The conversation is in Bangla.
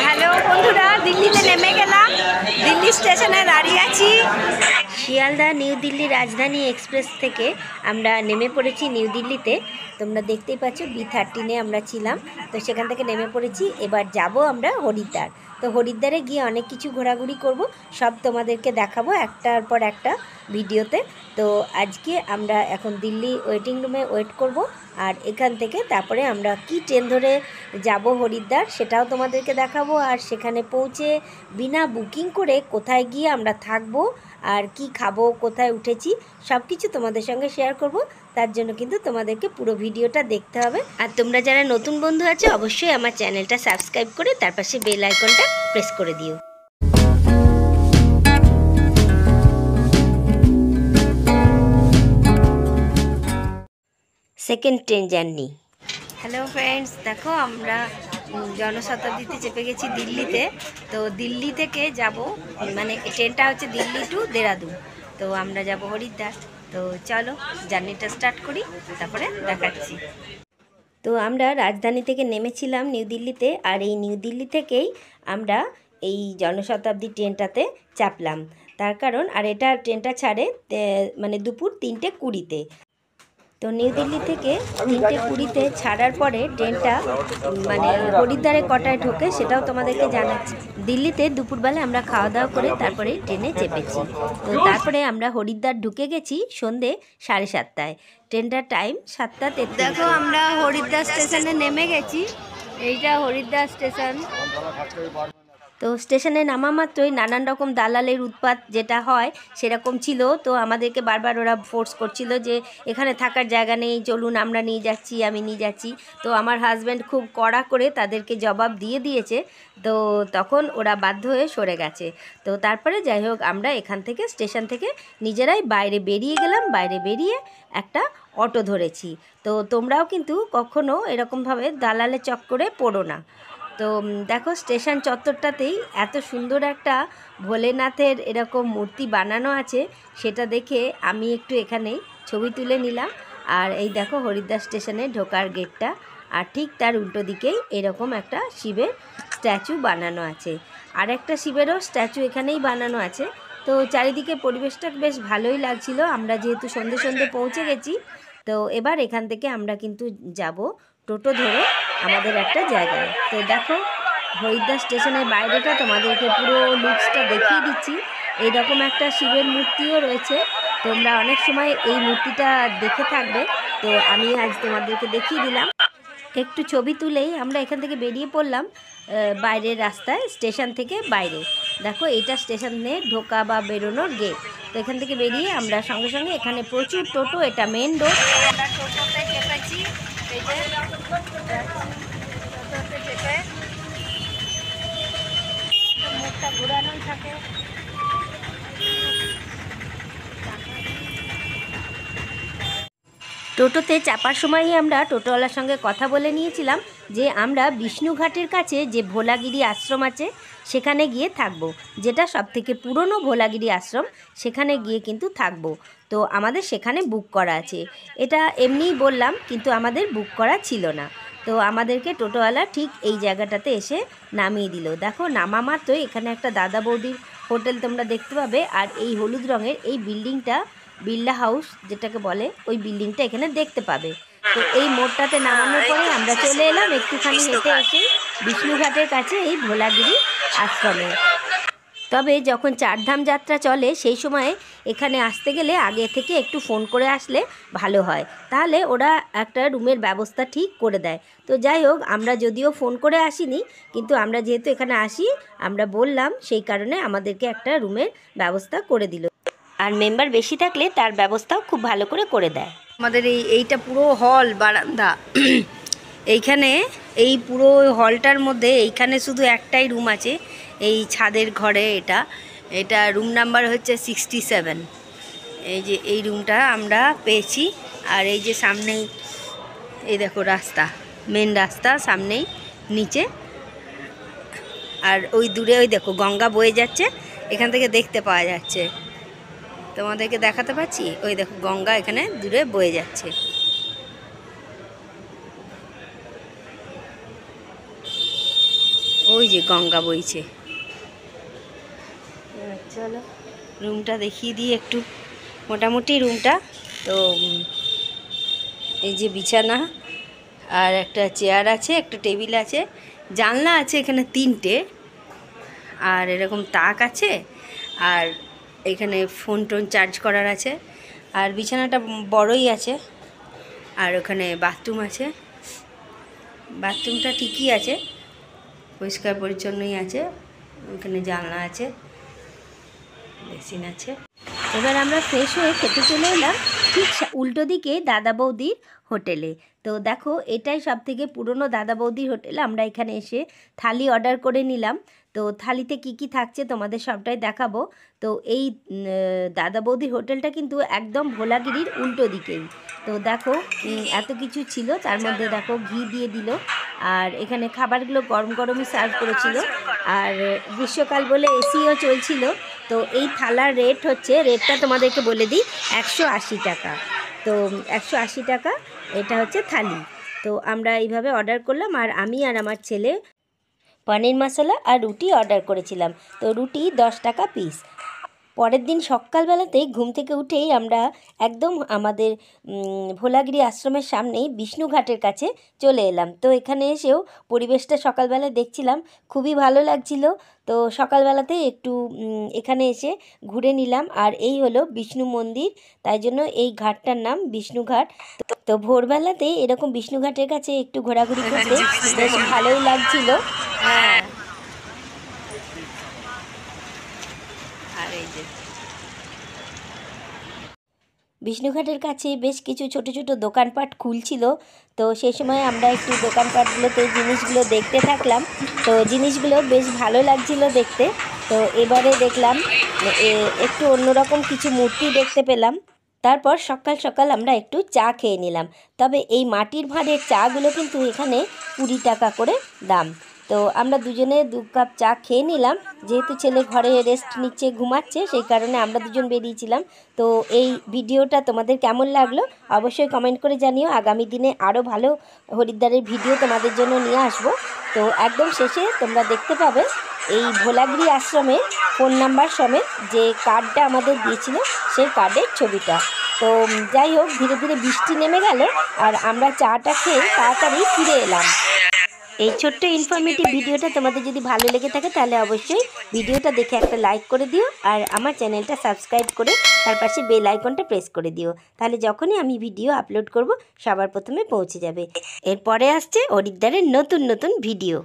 হ্যালো বন্ধুরা, দিল্লিতে নেমে গেলাম। দিল্লি স্টেশনে দাঁড়িয়ে আছি। শিয়ালদা নিউ দিল্লি রাজধানী এক্সপ্রেস থেকে আমরা নেমে পড়েছি নিউ দিল্লিতে। তোমরা দেখতেই পাচ্ছ B13 আমরা ছিলাম, তো সেখান থেকে নেমে পড়েছি। এবার যাব আমরা হরিদ্বার। তো হরিদ্বারে গিয়ে অনেক কিছু ঘোরাঘুরি করব, সব তোমাদেরকে দেখাবো একটার পর একটা ভিডিওতে। তো আজকে আমরা এখন দিল্লি ওয়েটিং রুমে ওয়েট করব, আর এখান থেকে তারপরে আমরা কি ট্রেন ধরে যাব হরিদ্বার সেটাও তোমাদেরকে দেখাবো। আর সেখানে পৌঁছে বিনা বুকিং করে কোথায় গিয়ে আমরা থাকবো আর কি খাবো, কোথায় উঠেছি, সব কিছু তোমাদের সঙ্গে শেয়ার করব। তার জন্য কিন্তু তোমাদেরকে পুরো ভিডিওটা দেখতে হবে। আর তোমরা যারা নতুন বন্ধু আছো অবশ্যই আমার চ্যানেলটা সাবস্ক্রাইব করে তার পাশে বেল আইকনটা প্রেস করে দিও। Second train journey. Hello friends, দেখো আমরা জনশতাব্দীতে চেপে গেছি দিল্লিতে। তো দিল্লি থেকে যাব, মানে ট্রেনটা হচ্ছে দিল্লি টু দেরাদুন। তো আমরা যাব হরিদ্বার। তো চলো জার্নিটা স্টার্ট করি, তারপরে দেখাচ্ছি। তো আমরা রাজধানী থেকে নেমেছিলাম নিউ দিল্লিতে, আর এই নিউ দিল্লি থেকেই আমরা এই জনশতাব্দী ট্রেনটাতে চাপলাম। তার কারণ, আর এটা ট্রেনটা ছাড়ে মানে দুপুর 3:20-তে। তো নিউ দিল্লি থেকে 3:20-তে ছাড়ার পরে ট্রেনটা মানে হরিদ্বারে কটায় ঢোকে সেটাও তোমাদেরকে জানাচ্ছি। দিল্লিতে দুপুরবেলা আমরা খাওয়া দাওয়া করে তারপরে ট্রেনে চেপেছি। তো তারপরে আমরা হরিদ্বার ঢুকে গেছি সন্ধে 7:30টায়। ট্রেনটার টাইম 7:33। দেখো আমরা হরিদ্বার স্টেশনে নেমে গেছি। এইটা হরিদ্বার স্টেশন। তো স্টেশনে নামা মাত্রই নানান রকম দালালের উৎপাত যেটা হয় সেরকম ছিল। তো আমাদেরকে বারবার ওরা ফোর্স করছিল যে এখানে থাকার জায়গা নেই, চলুন আমরা নিয়ে যাচ্ছি, আমি নিয়ে যাচ্ছি। তো আমার হাজব্যান্ড খুব কড়া করে তাদেরকে জবাব দিয়েছে। তো তখন ওরা বাধ্য হয়ে সরে গেছে। তো তারপরে যাই হোক আমরা এখান থেকে স্টেশন থেকে নিজেরাই বাইরে বেরিয়ে গেলাম। বাইরে বেরিয়ে একটা অটো ধরেছি। তো তোমরাও কিন্তু কখনো এরকমভাবে দালালের চক্করে পড়ো না। তো দেখো স্টেশন চত্বরটাতেই এত সুন্দর একটা ভোলেনাথের এরকম মূর্তি বানানো আছে, সেটা দেখে আমি একটু এখানে ছবি তুলে নিলাম। আর এই দেখো হরিদ্বার স্টেশনে ঢোকার গেটটা, আর ঠিক তার উল্টো দিকেই এরকম একটা শিবের স্ট্যাচু বানানো আছে। আর একটা শিবেরও স্ট্যাচু এখানেই বানানো আছে। তো চারিদিকে পরিবেশটা বেশ ভালোই লাগছিল। আমরা যেহেতু সন্ধে সন্ধে পৌঁছে গেছি, তো এবার এখান থেকে আমরা কিন্তু যাব টোটো ধরে আমাদের একটা জায়গায়। তো দেখো হরিদ্বার স্টেশনের বাইরেটা তোমাদেরকে পুরো লুকসটা দেখিয়ে দিচ্ছি। এইরকম একটা শিবের মূর্তিও রয়েছে, তোমরা অনেক সময় এই মূর্তিটা দেখে থাকবে। তো আমি আজ তোমাদেরকে দেখিয়ে দিলাম। একটু ছবি তুলেই আমরা এখান থেকে বেরিয়ে পড়লাম বাইরের রাস্তায়, স্টেশন থেকে বাইরে। দেখো এটা স্টেশনে ঢোকা বা বেরোনোর গেট। তো এখান থেকে বেরিয়ে আমরা সঙ্গে সঙ্গে এখানে প্রচুর টোটো, এটা মেন রোড। আমরা টোটোতে চেপেছি, এই যে টোটোতে চেপে মুখটা ঘোরানোই থাকে। টোটোতে চাপার সময়ই আমরা টোটোওয়ালার সঙ্গে কথা বলে নিয়েছিলাম যে আমরা বিষ্ণুঘাটের কাছে যে ভোলাগিরি আশ্রম আছে সেখানে গিয়ে থাকব, যেটা সবথেকে পুরনো ভোলাগিরি আশ্রম, সেখানে গিয়ে কিন্তু থাকব। তো আমাদের সেখানে বুক করা আছে। এটা এমনিই বললাম, কিন্তু আমাদের বুক করা ছিল না। তো আমাদেরকে টোটোওয়ালা ঠিক এই জায়গাটাতে এসে নামিয়ে দিল। দেখো নামা মাত্রই এখানে একটা দাদা বৌদির হোটেল তোমরা দেখতে পাবে। আর এই হলুদ রঙের এই বিল্ডিংটা বিড়লা হাউস যেটাকে বলে, ওই বিল্ডিংটা এখানে দেখতে পাবে। তো এই মোড়টাতে নামানোর পরে আমরা চলে এলাম একটুখানি হেঁটে এসে বিষ্ণুঘাটের কাছে এই ভোলাগিরি আশ্রমে। তবে যখন চারধাম যাত্রা চলে সেই সময়ে এখানে আসতে গেলে আগে থেকে একটু ফোন করে আসলে ভালো হয়, তাহলে ওরা একটা রুমের ব্যবস্থা ঠিক করে দেয়। তো যাই হোক আমরা যদিও ফোন করে আসিনি, কিন্তু আমরা যেহেতু এখানে আসি আমরা বললাম, সেই কারণে আমাদেরকে একটা রুমের ব্যবস্থা করে দিল। আর মেম্বার বেশি থাকলে তার ব্যবস্থাও খুব ভালো করে দেয়। আমাদের এইটা পুরো হল বারান্দা। এইখানে এই পুরো হলটার মধ্যে এইখানে শুধু একটাই রুম আছে, এই ছাদের ঘরে। এটা রুম নাম্বার হচ্ছে 67। এই যে এই রুমটা আমরা পেয়েছি। আর এই যে সামনেই এই দেখো রাস্তা, মেন রাস্তা সামনেই নিচে। আর ওই দূরে ওই দেখো গঙ্গা বয়ে যাচ্ছে, এখান থেকে দেখতে পাওয়া যাচ্ছে। তোমাদেরকে দেখাতে পাচ্ছি, ওই দেখো গঙ্গা এখানে দূরে বয়ে যাচ্ছে। ওই যে গঙ্গা বইছে। চলো রুমটা দেখিয়ে দিই একটু, মোটামুটি রুমটা। তো এই যে বিছানা, আর একটা চেয়ার আছে, একটা টেবিল আছে, জানলা আছে এখানে 3টে, আর এরকম তাক আছে, আর এখানে ফোন টোন চার্জ করার আছে, আর বিছানাটা বড়ই আছে, আর ওখানে বাথরুম আছে। বাথরুমটা ঠিকই আছে, পরিষ্কার পরিচ্ছন্নই আছে। ওখানে জানলা আছে, বেসিন আছে। এবার আমরা ফ্রেশ হয়ে খেতে চলে এলাম ঠিক উল্টো দিকে দাদা বৌদির হোটেলে। তো দেখো এটাই সবথেকে পুরনো দাদা বৌদির হোটেল। আমরা এখানে এসে থালি অর্ডার করে নিলাম। তো থালিতে কি কি থাকছে তোমাদের সবটাই দেখাবো। তো এই দাদা বৌদির হোটেলটা কিন্তু একদম ভোলাগিরির উল্টো দিকেই। তো দেখো এত কিছু ছিল, তার মধ্যে দেখো ঘি দিয়ে দিল, আর এখানে খাবারগুলো গরম গরমই সার্ভ করেছিল, আর গ্রীষ্মকাল বলে এসিও চলছিল। তো এই থালার রেটটা তোমাদেরকে বলে দিই, 180 টাকা। তো 180 টাকা এটা হচ্ছে থালি। তো আমরা এইভাবে অর্ডার করলাম, আর আমি আর আমার ছেলে পনির মশলা আর রুটি অর্ডার করেছিলাম। তো রুটি 10 টাকা পিস। পরের দিন সকালবেলাতেই ঘুম থেকে উঠেই আমরা একদম আমাদের ভোলাগিরি আশ্রমের সামনেই বিষ্ণুঘাটের কাছে চলে এলাম। তো এখানে এসেও পরিবেশটা সকালবেলায় দেখছিলাম, খুবই ভালো লাগছিল। তো সকালবেলাতেই একটু এখানে এসে ঘুরে নিলাম, আর এই হলো বিষ্ণু মন্দির, তাই জন্য এই ঘাটটার নাম বিষ্ণুঘাট। তো ভোরবেলাতেই এরকম বিষ্ণুঘাটের কাছে একটু ঘোরাঘুরি করতে বেশ ভালোই লাগছিল। হ্যাঁ, আর এই যে বিষ্ণুঘাটের কাছে বেশ কিছু ছোট ছোট দোকানপাট খুলছিল। তো সেই সময় আমরা একটু দোকানপাটগুলোতে জিনিসগুলো দেখতে থাকলাম। তো জিনিসগুলো বেশ ভালো লাগছিল দেখতে। তো এবারে দেখলাম একটু অন্যরকম কিছু মূর্তি দেখতে পেলাম। তারপর সকাল সকাল আমরা একটু চা খেয়ে নিলাম। তবে এই মাটির ভাঁড়ের চাগুলো কিন্তু এখানে 20 টাকা করে দাম। তো আমরা দুজনে 2 কাপ চা খেয়ে নিলাম। যেহেতু ছেলে ঘরে রেস্ট নিচ্ছে, ঘুমাচ্ছে, সেই কারণে আমরা দুজন বেরিয়েছিলাম। তো এই ভিডিওটা তোমাদের কেমন লাগলো অবশ্যই কমেন্ট করে জানিও। আগামী দিনে আরও ভালো হরিদ্বারের ভিডিও তোমাদের জন্য নিয়ে আসবো। তো একদম শেষে তোমরা দেখতে পাবে এই ভোলাগিরি আশ্রমের ফোন নাম্বার সমেত যে কার্ডটা আমাদের দিয়েছিল, সেই কার্ডের ছবিটা। তো যাই হোক, ধীরে ধীরে বৃষ্টি নেমে গেল, আর আমরা চাটা খেয়ে তাড়াতাড়ি ফিরে এলাম। এই ছোট্ট ইনফরমেটিভ ভিডিওটা তোমাদের যদি ভালো লেগে থাকে তাহলে অবশ্যই ভিডিওটা দেখে একটা লাইক করে দিও, আর আমার চ্যানেলটা সাবস্ক্রাইব করে তার পাশে বেল আইকনটা প্রেস করে দিও। তাহলে যখনই আমি ভিডিও আপলোড করব সবার প্রথমে পৌঁছে যাবে। এরপরে আসছে হরিদ্বারের নতুন নতুন ভিডিও।